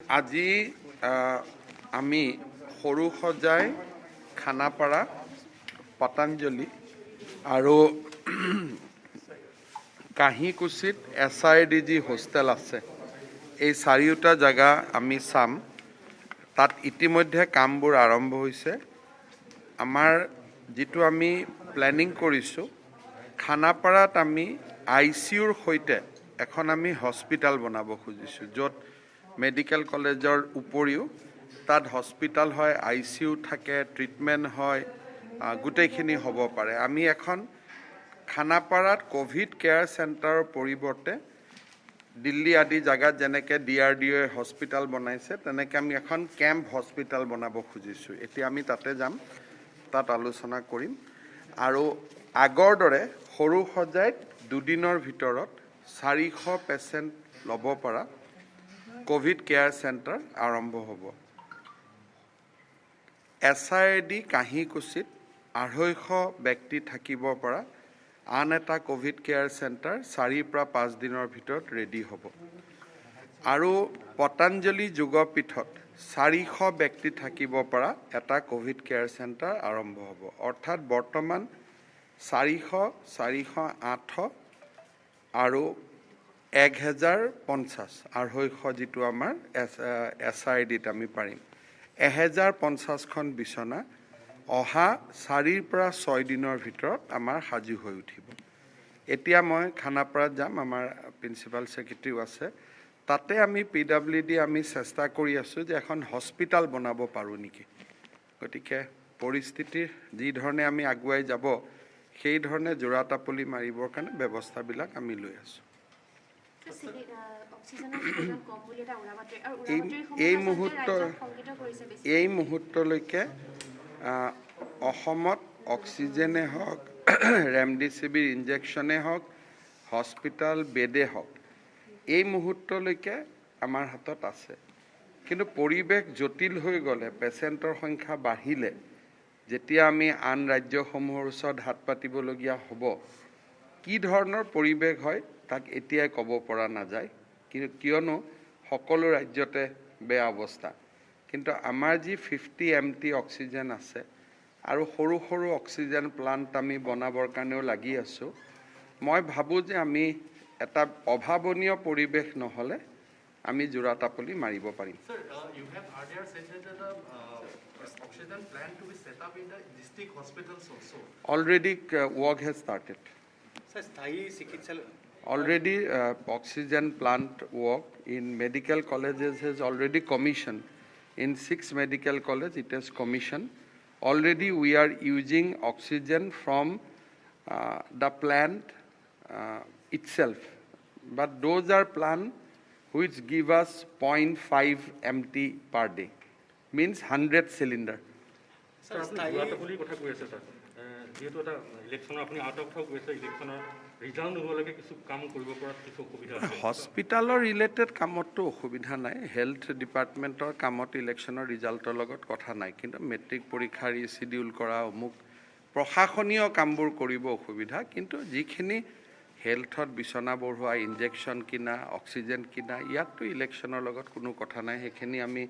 আজি আমি সৰুসজাই খানাপাৰা পতঞ্জলি আৰু কাহিকুছিত SIDG হোষ্টেল আছে এই চাৰিটা জায়গা আমি চাম তাত ইতিমধ্যে কামবোৰ আৰম্ভ হৈছে আমাৰ যেটো আমি প্ল্যানিং কৰিছো খানাপাৰাত আমি ICUৰ সৈতে এখন আমি হস্পিটাল বনাব খুজিছো যত মেডিকেল কলেজৰ উপৰিও তাত হস্পিটাল হয় ICU থাকে ট্ৰিটমেন্ট হয় গুটেইখিনি হ'ব পাৰে আমি এখন খানাপাৰাত কোভিড কেয়াৰ সেন্টাৰৰ পৰিৱৰ্তে দিল্লী আদি জায়গাত যেনেকে DRDO হস্পিটাল বনাইছে তেনেকে আমি এখন ক্যাম্প হস্পিটাল বনাব খুজিছো এতিয়া আমি তাতে যাম তাত আলোচনা কৰিম আৰু আগৰ দৰে সৰুসজাইত দুদিনৰ ভিতৰত 400 পেশেন্ট লব পৰা কোভিড কেয়াৰ সেন্টাৰ আৰম্ভ হ'ব SID কাহিকুছিত 250 ব্যক্তি থাকিব পৰা আন এটা কোভিড কেয়াৰ সেন্টাৰ 4 পৰা 5 দিনৰ ভিতৰত ৰেডি হ'ব আৰু পতঞ্জলি যোগপীঠত 400 ব্যক্তি থাকিব পৰা এটা কোভিড কেয়াৰ সেন্টাৰ আৰম্ভ হ'ব অৰ্থাৎ বৰ্তমান 400 408 আৰু 1050 250 যেটো আমাৰ SID ত আমি পাৰিম 1050 খন বিছনা অহা 4 পৰা 6 দিনৰ ভিতৰত আমাৰ হাজু হৈ উঠিব এতিয়া মই খানাপাৰাত যাম আমাৰ প্ৰিন্সিপাল সেক্ৰেটাৰি আছে তাতে আমি PWD আমি চেষ্টা কৰি আছো যে এখন হস্পিটাল বনাব পাৰো নেকি গতিকে পৰিস্থিতিৰ যি ধৰণে আমি আগুৱাই যাব সেই ধৰণে জোৰাটাপলি মাৰিবৰ কাৰণে ব্যৱস্থাবিলাক আমি লৈ আছো এই মুহূৰ্তলৈকে অসমত অক্সিজেনে হওক ৰেমডিচিভিৰ ইনজেকশনে হওক হস্পিটাল বেডে হওক এই মুহূৰ্তলৈকে আমাৰ হাতত আছে কিন্তু পৰিবেশ জটিল হৈ গলে পেশেন্টৰ সংখ্যা বাঢ়িলে যেতিয়া আমি আন ৰাজ্যসমূহৰ ওচৰত হাত পাতিবলগীয়া হ'ব কি ধৰণৰ পৰিবেশ হয় তাক এতিয়াই ক'ব পৰা নাযায় কিয়নো সকলো ৰাজ্যতে বেয়া অৱস্থা কিন্তু আমাৰ যি 50 MT অক্সিজেন আছে আৰু সৰু সৰু অক্সিজেন প্লান্ট আমি বনাবৰ কাৰণেও লাগি আছো মই ভাবো যে আমি এটা অভাৱনীয় পৰিবেশ নহলে আমি জোৰাটাপলি মাৰিব পাৰিম Sir, you have earlier said that the oxygen plant to be set up in the district hospitals also. Already work has started. Sir, sthayi chikitsalay Already oxygen plant work in medical colleges has already commissioned. In 6 medical colleges it has commissioned. Already we are using oxygen from the plant itself. But those are plants which give us 0.5 MT per day. Means 100 cylinder. Sir, জোৰাটাপলিৰ কথা কৈ আছে sir. যেহেতু এটা ইলেকশনৰ আপুনি out of কৈ আছে ইলেকশনৰ result নোহোৱালৈকে কিছু কাম কৰিব পৰা কিছু অসুবিধা আছে হস্পিটালৰ ৰিলেটেড কামতটো অসুবিধা নাই হেলথ ডিপাৰ্টমেন্টৰ কামত ইলেকশনৰ ৰিজাল্টৰ লগত কথা নাই কিন্তু মেট্ৰিক পৰীক্ষাৰ শিডিউল কৰা অমুক প্ৰশাসনীয় কামবোৰ কৰিব অসুবিধা কিন্তু যিখিনি হেলথত বিছনা বঢ়োৱা ইনজেকশন কিনা অক্সিজেন কিনা ইয়াতটো ইলেকশনৰ লগত কোনো কথা নাই হেখিনি আমি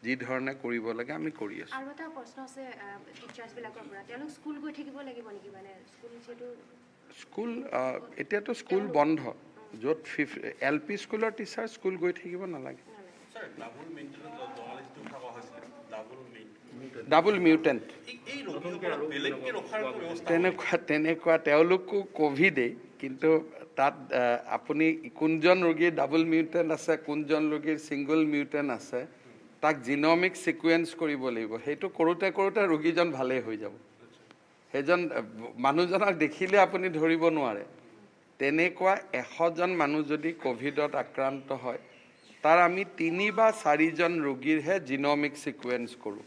যি ধৰণে কৰিব লাগে আমি কৰি আছো আৰু এটা প্ৰশ্ন আছে টিচাৰ্ছ বিলাকৰ পৰা তেওঁলোক স্কুল গৈ থাকিব লাগিব নেকি মানে স্কুল যেটো স্কুল এতিয়াতো স্কুল বন্ধ যত LP স্কুলৰ টিচাৰ স্কুল গৈ থাকিব নালাগে sir double maintenance journalist to থাকা হৈছে ডাবল মিউটেন্ট এই ৰোগীসকলক বেলেগকে ৰখাৰ ব্যৱস্থা তেনেকুৱা তেওঁলোকো কোভিডে কিন্তু তাত আপুনি কোনজন ৰোগীৰ ডাবল মিউটেন্ট আছে কোনজন ৰোগীৰ সিঙ্গল মিউটেন্ট আছে তাক জিনোমিক সিকুৱেন্স কৰিব লাগিব হেতু কৰোতে কৰোতে ৰোগীজন ভালে হৈ যাব হেজন মানুহজনক দেখিলে আপুনি ধৰিব নোৱাৰে তেনেকুৱা 100 জন মানুহ যদি কোভিডত আক্ৰান্ত হয় তাৰ আমি 3 বা 4 জন ৰোগীৰহে জিনোমিক সিকুৱেন্স কৰো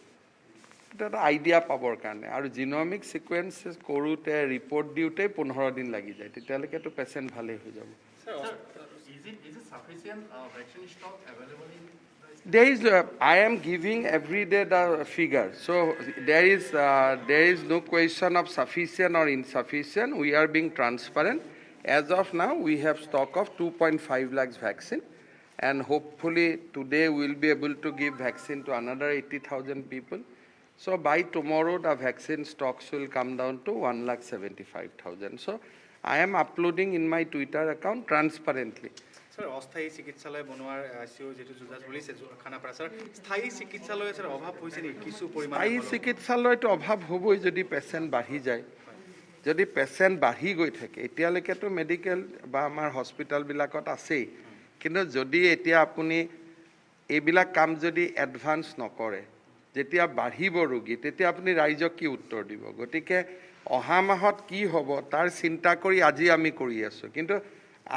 এটা আইডিয়া পাবৰ কাৰণে আৰু জিনোমিক সিকুৱেন্স কৰোতে ৰিপৰ্ট দিওতে 15 দিন লাগি যায় তেতিয়ালৈকে তো পেশেন্ট ভালে হৈ যাব sir is it sufficient vaccine stock available in There is I am giving every day the figure so there is no question of sufficient or insufficient we are being transparent as of now we have stock of 2.5 lakhs vaccine and hopefully today we'll be able to give vaccine to another 80,000 people. So by tomorrow the vaccine stocks will come down to 1,75,000. So I am uploading in my Twitter account transparently. Sir অস্থায়ী চিকিৎসালয় বনোৱাৰ ICU যেটো যুঁজা চলিছে Khanapara sir স্থায়ী চিকিৎসালয় sir অভাৱ হৈছে নেকি কিছু পৰিমাণে স্থায়ী চিকিৎসালয়টো অভাৱ হ'বই যদি পেচেণ্ট বাঢ়ি যায় যদি পেচেণ্ট বাঢ়ি গৈ থাকে এতিয়ালৈকেতো মেডিকেল বা আমাৰ হস্পিটেলবিলাকত আছেই কিন্তু যদি এতিয়া আপুনি এইবিলাক কাম যদি এডভান্স নকৰে যেতিয়া বাঢ়িব ৰোগী তেতিয়া আপুনি ৰাইজক কি উত্তৰ দিব গতিকে অহা মাহত কি হ'ব তাৰ চিন্তা কৰি আজি আমি কৰি আছোঁ কিন্তু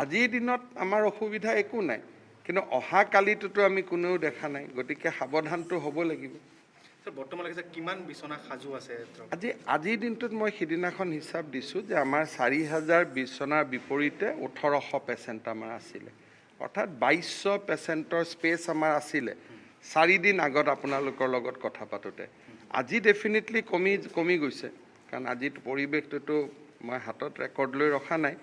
আজিৰ দিনত আমাৰ অসুবিধা একো নাই কিন্তু অহা কালিটোতো আমি কোনেও দেখা নাই গতিকে সাৱধানটো হ'ব লাগিব স্যাৰ বৰ্তমানলৈকে কিমান বিছনা সাজু আছে আজিৰ দিনটোত মই সিদিনাখন হিচাপ দিছোঁ যে আমাৰ 4,000 বিছনাৰ বিপৰীতে 1,800 পেচেণ্ট আমাৰ আছিলে অৰ্থাৎ 2,200 পেচেণ্টৰ স্পেচ আমাৰ আছিলে 4 দিন আগত আপোনালোকৰ লগত কথা পাতোতে আজি ডেফিনেটলি কমি গৈছে কাৰণ আজি পৰিৱেশটোতো মই হাতত ৰেকৰ্ড লৈ ৰখা নাই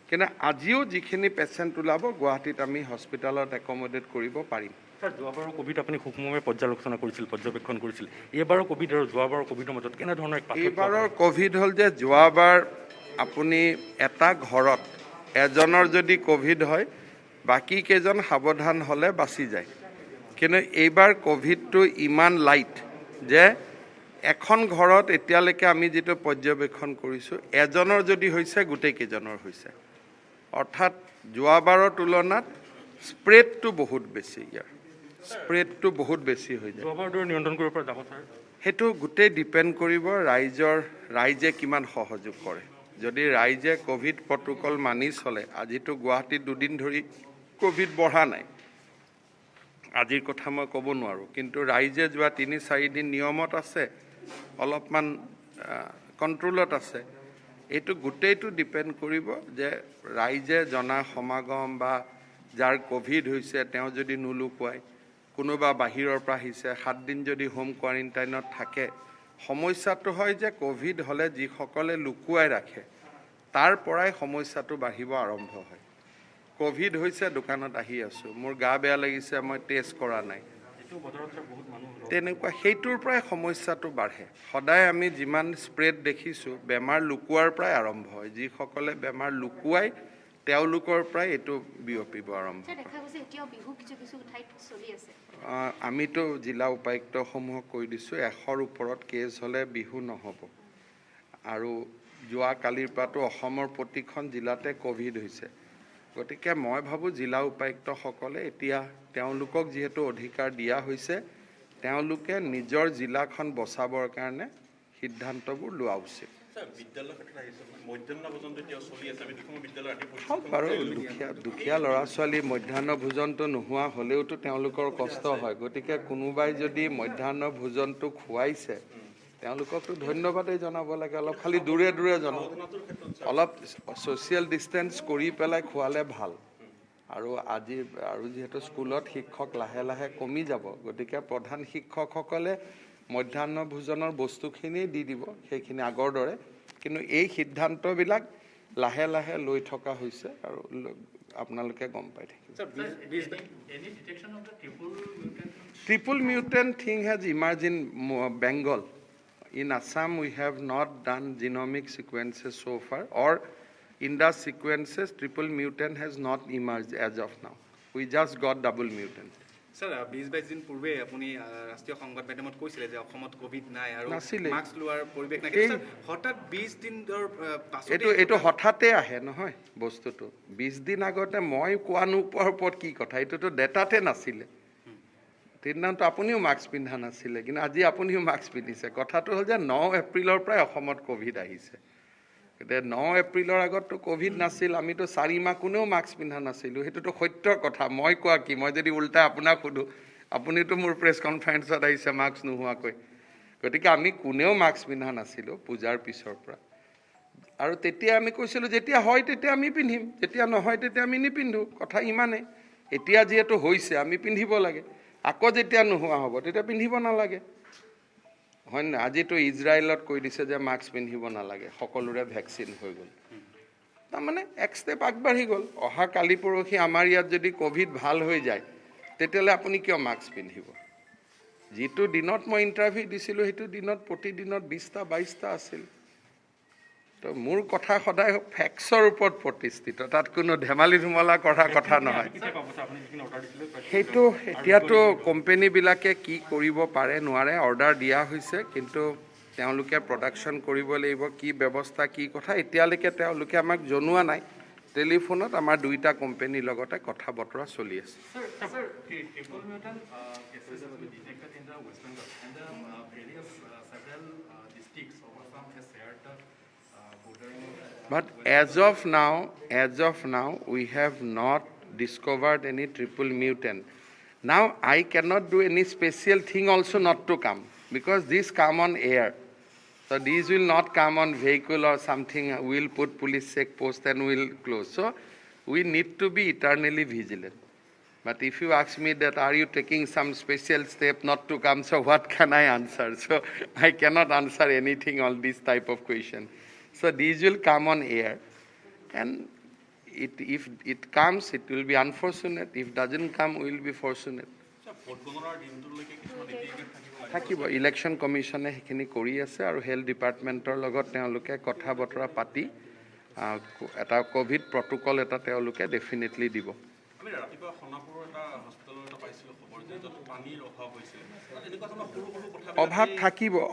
কিন্তু আজিও যিখিনি পেচেণ্ট ওলাব গুৱাহাটীত আমি হস্পিটেলত একমডেট কৰিব পাৰিম স্যাৰ যোৱাবাৰৰ কোভিড আপুনি সূক্ষ্মভাৱে পৰ্যবেক্ষণ কৰিছিল এইবাৰৰ কোভিড আৰু যোৱাবাৰৰ কোভিডৰ মাজত কেনেধৰণৰ এইবাৰৰ কোভিড হ'ল যে যোৱাবাৰ আপুনি এটা ঘৰত এজনৰ যদি কোভিড হয় বাকী কেইজন সাৱধান হ'লে বাচি যায় কিন্তু এইবাৰ কোভিডটো ইমান লাইট যে এখন ঘৰত এতিয়ালৈকে আমি যিটো পৰ্যবেক্ষণ কৰিছোঁ এজনৰ যদি হৈছে গোটেই কেইজনৰ হৈছে অৰ্থাৎ যোৱাবাৰৰ তুলনাত স্প্ৰেডটো বহুত বেছি ইয়াৰ স্প্ৰেডটো বহুত বেছি হৈ যায় যোৱাবাৰ দৰে নিয়ন্ত্ৰণ কৰিব পৰা যাব ছাৰ সেইটো গোটেই ডিপেণ্ড কৰিব ৰাইজে কিমান সহযোগ কৰে যদি ৰাইজে কোভিড প্ৰট'কল মানি চলে আজিতো গুৱাহাটীত 2 দিন ধৰি কোভিড বঢ়া নাই আজিৰ কথা মই ক'ব নোৱাৰোঁ কিন্তু ৰাইজে যোৱা 3-4 দিন নিয়মত আছে অলপমান কণ্ট্ৰলত আছে এইটো গোটেইটো ডিপেণ্ড কৰিব যে ৰাইজে জনা সমাগম বা যাৰ কোভিড হৈছে তেওঁ যদি নুলুকুৱায় কোনোবা বাহিৰৰ পৰা আহিছে 7 দিন যদি হোম কোৱাৰেণ্টাইনত থাকে সমস্যাটো হয় যে কোভিড হ'লে যিসকলে লুকুৱাই ৰাখে তাৰ পৰাই সমস্যাটো বাঢ়িব আৰম্ভ হয় কোভিড হৈছে দোকানত আহি আছোঁ মোৰ গা বেয়া লাগিছে মই টেষ্ট কৰা নাই তেনেকুৱা সেইটোৰ পৰাই সমস্যাটো বাঢ়ে সদায় আমি যিমান স্প্ৰেড দেখিছোঁ বেমাৰ লুকুৱাৰ পৰাই আৰম্ভ হয় যিসকলে বেমাৰ লুকুৱাই তেওঁলোকৰ পৰাই এইটো বিয়পিব আৰম্ভ আমিতো জিলা উপায়ুক্তসমূহক কৈ দিছোঁ 100ৰ ওপৰত কেছ হ'লে বিহু নহ'ব আৰু যোৱা কালিৰ পৰাতো অসমৰ প্ৰতিখন জিলাতে কোভিড হৈছে গতিকে মই ভাবোঁ জিলা উপায়ুক্তসকলে এতিয়া তেওঁলোকক যিহেতু অধিকাৰ দিয়া হৈছে তেওঁলোকে নিজৰ জিলাখন বচাবৰ কাৰণে সিদ্ধান্তবোৰ লোৱা উচিত বাৰু দুখীয়া ল'ৰা ছোৱালী মধ্যাহ্ন ভোজনটো নোহোৱা হ'লেওতো তেওঁলোকৰ কষ্ট হয় গতিকে কোনোবাই যদি মধ্যাহ্ন ভোজনটো খুৱাইছে তেওঁলোককতো ধন্যবাদেই জনাব লাগে অলপ খালি দূৰে জনাব অলপ ছ'চিয়েল ডিষ্টেঞ্চ কৰি পেলাই খোৱালে ভাল আৰু যিহেতু স্কুলত শিক্ষক লাহে লাহে কমি যাব গতিকে প্ৰধান শিক্ষকসকলে মধ্যাহ্ন ভোজনৰ বস্তুখিনি দি দিব সেইখিনি আগৰ দৰে কিন্তু এই সিদ্ধান্তবিলাক লাহে লাহে লৈ থকা হৈছে আৰু আপোনালোকে গম পাই থাকিব triple mutant thing has emerge in Bengal In Assam, we have not done genomic sequences so far, or in the sequences, triple mutant has not emerged as of now. We just got double mutant. Sir, 20-22 দিন পূৰ্বে আপুনি ৰাষ্ট্ৰীয় সংবাদ মাধ্যমত কৈছিলে যে অসমত Covid নাই আৰু মাস্ক লোৱাৰ পৰিৱেশ নাই কিন্তু হঠাৎ 20 দিনৰ পাছত এইটো হঠাতে আহে নহয় বস্তুটো 20 দিন আগতে মই কোৱা নোপোৱাৰ ওপৰত কি কথা এইটোতো ডেটাতে নাছিলে সেইদিনাতো আপুনিও মাস্ক পিন্ধা নাছিলে কিন্তু আজি আপুনিও মাস্ক পিন্ধিছে কথাটো হ'ল যে 9 এপ্ৰিলৰ পৰাই অসমত কোভিড আহিছে গতিকে 9 এপ্ৰিলৰ আগততো কোভিড নাছিল আমিতো 4 মাহ কোনেও মাস্ক পিন্ধা নাছিলোঁ সেইটোতো সত্যৰ কথা মই কোৱা কি মই যদি উল্টা আপোনাক সোধোঁ আপুনিতো মোৰ প্ৰেছ কনফাৰেন্সত আহিছে মাস্ক নোহোৱাকৈ গতিকে আমি কোনেও মাস্ক পিন্ধা নাছিলোঁ পূজাৰ পিছৰ পৰা আৰু তেতিয়া আমি কৈছিলোঁ যেতিয়া হয় তেতিয়া আমি পিন্ধিম যেতিয়া নহয় তেতিয়া আমি নিপিন্ধো কথা ইমানেই এতিয়া যিহেতু হৈছে আমি পিন্ধিব লাগে আকৌ যেতিয়া নোহোৱা হ'ব তেতিয়া পিন্ধিব নালাগে হয় না আজিতো ইজৰাইলত কৈ দিছে যে মাস্ক পিন্ধিব নালাগে সকলোৰে ভেকচিন হৈ গ'ল তাৰমানে এক ষ্টেপ আগবাঢ়ি গ'ল। অহা কালি পৰহি আমাৰ ইয়াত যদি ক'ভিড ভাল হৈ যায় তেতিয়াহ'লে আপুনি কিয় মাস্ক পিন্ধিব? যিটো দিনত মই ইণ্টাৰভিউ দিছিলোঁ সেইটো দিনত প্ৰতিদিনত 20টা 22টা আছিল। তো মোৰ কথা সদায় ফেক্টছৰ ওপৰত প্ৰতিষ্ঠিত, তাত কোনো ধেমালি ধুমলা কৰা কথা নহয়। সেইটো এতিয়াতো কোম্পেনীবিলাকে কি কৰিব পাৰে নোৱাৰে, অৰ্ডাৰ দিয়া হৈছে, কিন্তু তেওঁলোকে প্ৰডাকশ্যন কৰিব লাগিব, কি ব্যৱস্থা কি কথা এতিয়ালৈকে তেওঁলোকে আমাক জনোৱা নাই। টেলিফোনত আমাৰ 2টা কোম্পেনীৰ লগতে কথা বতৰা চলি আছে। Sir, triple mutant cases have been detected in the West Bengal, and the various several districts of Assam has shared the bordering. But as of now, we have not discovered any triple mutant. Now, I cannot do any special thing also not to come, because these come on air. So these will not come on vehicle or something. We'll put police check post and we'll close. So we need to be eternally vigilant. But if you ask me that are you taking some special step not to come, so what can I answer? So I cannot answer anything on this type of question. So these will come on air, and if it comes, it will be unfortunate. If doesn't come, we will be fortunate. থাকিব, election কমিশ্যনে সেইখিনি কৰি আছে আৰু health ডিপাৰ্টমেণ্টৰ লগত তেওঁলোকে কথা বতৰা পাতি এটা ক'ভিড প্ৰট'কল এটা তেওঁলোকে ডেফিনেটলি দিব। আমি ৰাতিপুৱা সোণাপুৰৰ এটা হস্পিটেলৰ এটা পাইছিলোঁ খবৰ যে তাত পানীৰ অভাৱ হৈছে, এনেকুৱা ধৰণৰ সৰু সৰু কথা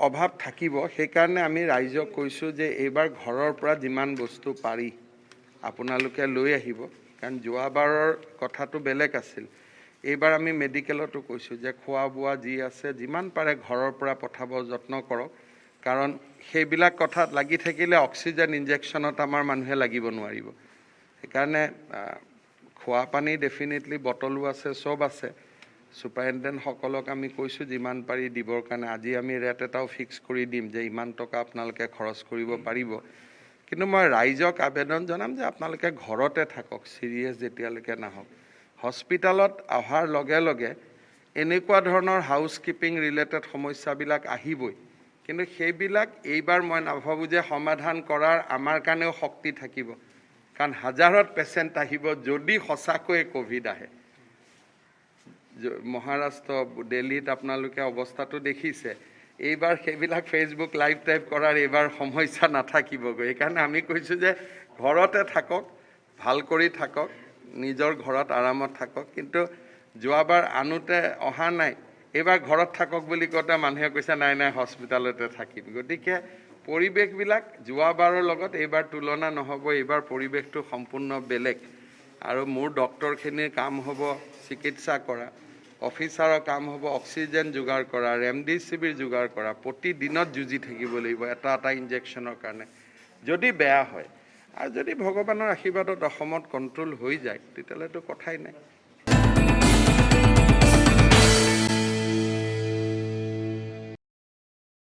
অভাৱ থাকিব। সেইকাৰণে আমি ৰাইজক কৈছোঁ যে এইবাৰ ঘৰৰ পৰা যিমান বস্তু পাৰি আপোনালোকে লৈ আহিব, কাৰণ যোৱাবাৰৰ কথাটো বেলেগ আছিল। এইবাৰ আমি মেডিকেলতো কৈছোঁ যে খোৱা বোৱা যি আছে যিমান পাৰে ঘৰৰ পৰা পঠাব যত্ন কৰক, কাৰণ সেইবিলাক কথাত লাগি থাকিলে অক্সিজেন ইনজেকশ্যনত আমাৰ মানুহে লাগিব নোৱাৰিব। সেইকাৰণে খোৱা পানী ডেফিনেটলি বটলো আছে, চব আছে। ছুপাৰিণ্টেণ্ডেণ্টসকলক আমি কৈছোঁ যিমান পাৰি দিবৰ কাৰণে। আজি আমি ৰেট এটাও ফিক্স কৰি দিম যে ইমান টকা আপোনালোকে খৰচ কৰিব পাৰিব। কিন্তু মই ৰাইজক আবেদন জনাম যে আপোনালোকে ঘৰতে থাকক, চিৰিয়াছ যেতিয়ালৈকে নাহক। হস্পিটেলত অহাৰ লগে লগে এনেকুৱা ধৰণৰ হাউচ কিপিং ৰিলেটেড সমস্যাবিলাক আহিবই, কিন্তু সেইবিলাক এইবাৰ মই নাভাবোঁ যে সমাধান কৰাৰ আমাৰ কাৰণেও শক্তি থাকিব, কাৰণ হাজাৰত পেচেণ্ট আহিব যদি সঁচাকৈ ক'ভিড আহে। মহাৰাষ্ট্ৰ, দিল্লীত আপোনালোকে অৱস্থাটো দেখিছে। এইবাৰ সেইবিলাক ফেচবুক লাইভ টাইপ কৰাৰ এইবাৰ সমস্যা নাথাকিবগৈ। সেইকাৰণে আমি কৈছোঁ যে ঘৰতে থাকক, ভাল কৰি থাকক, নিজৰ ঘৰত আৰামত থাকক। কিন্তু যোৱাবাৰ আনোতে অহা নাই, এইবাৰ ঘৰত থাকক বুলি কওঁতে মানুহে কৈছে নাই নাই হস্পিটেলতে থাকিম। গতিকে পৰিৱেশবিলাক যোৱাবাৰৰ লগত এইবাৰ তুলনা নহ'ব। এইবাৰ পৰিৱেশটো সম্পূৰ্ণ বেলেগ, আৰু মোৰ ডক্টৰখিনিৰ কাম হ'ব চিকিৎসা কৰা, অফিচাৰৰ কাম হ'ব অক্সিজেন যোগাৰ কৰা, ৰেমডিচিভিৰ যোগাৰ কৰা। প্ৰতিদিনত যুঁজি থাকিব লাগিব এটা এটা ইনজেকশ্যনৰ কাৰণে। যদি বেয়া হয় আৰু যদি ভগৱানৰ আশীৰ্বাদত অসমত কণ্ট্ৰল হৈ যায় তেতিয়াহ'লেতো কথাই নাই।